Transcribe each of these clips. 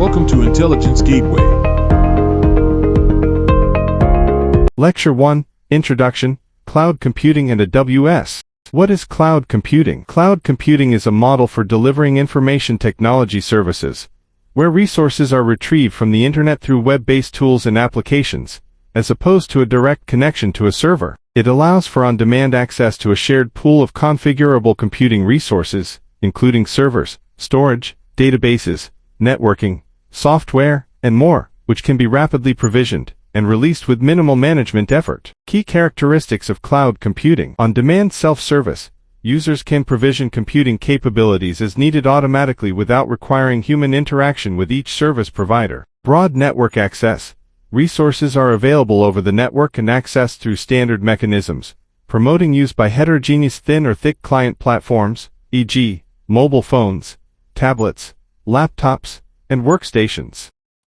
Welcome to Intelligence Gateway. Lecture 1, Introduction, Cloud Computing and AWS. What is cloud computing? Cloud computing is a model for delivering information technology services, where resources are retrieved from the internet through web-based tools and applications, as opposed to a direct connection to a server. It allows for on-demand access to a shared pool of configurable computing resources, including servers, storage, databases, networking, software, and more, which can be rapidly provisioned and released with minimal management effort. Key characteristics of cloud computing. On-demand self-service. Users can provision computing capabilities as needed automatically without requiring human interaction with each service provider. Broad network access. Resources are available over the network and accessed through standard mechanisms, promoting use by heterogeneous thin or thick client platforms, e.g., mobile phones, tablets, laptops, and workstations.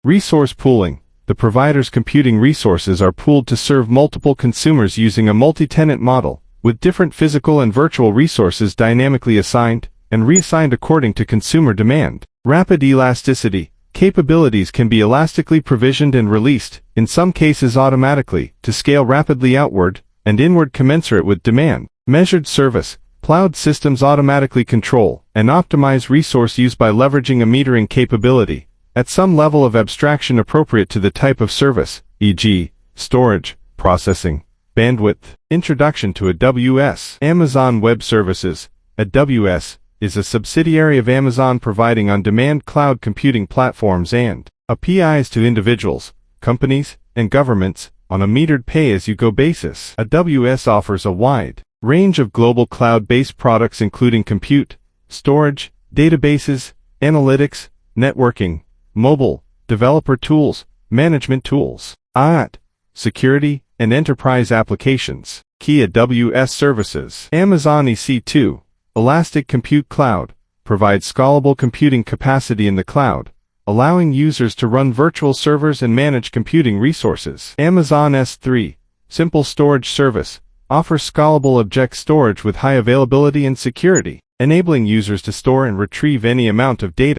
Resource pooling. The provider's computing resources are pooled to serve multiple consumers using a multi-tenant model, with different physical and virtual resources dynamically assigned and reassigned according to consumer demand. Rapid elasticity. Capabilities can be elastically provisioned and released, in some cases automatically, to scale rapidly outward and inward commensurate with demand. Measured service. Cloud systems automatically control and optimize resource use by leveraging a metering capability at some level of abstraction appropriate to the type of service, e.g., storage, processing, bandwidth. Introduction to AWS. Amazon Web Services. AWS is a subsidiary of Amazon providing on-demand cloud computing platforms and APIs to individuals, companies, and governments on a metered pay-as-you-go basis. AWS offers a wide range of global cloud-based products including compute, storage, databases, analytics, networking, mobile, developer tools, management tools, IoT, security, and enterprise applications. Key AWS services. Amazon EC2, Elastic Compute Cloud, provides scalable computing capacity in the cloud, allowing users to run virtual servers and manage computing resources. Amazon S3, Simple Storage Service, offers scalable object storage with high availability and security, enabling users to store and retrieve any amount of data.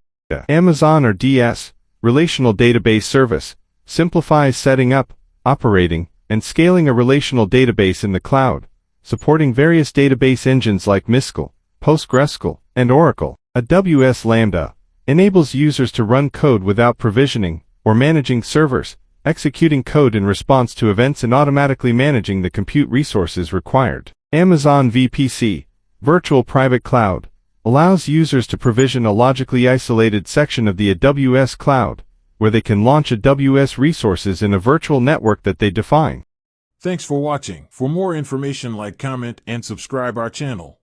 Amazon RDS, Relational Database Service, simplifies setting up, operating, and scaling a relational database in the cloud, supporting various database engines like MySQL, PostgreSQL, and Oracle. AWS Lambda enables users to run code without provisioning or managing servers, executing code in response to events and automatically managing the compute resources required. Amazon VPC, Virtual Private Cloud, allows users to provision a logically isolated section of the AWS Cloud, where they can launch AWS resources in a virtual network that they define. Thanks for watching. For more information, like, comment, and subscribe our channel.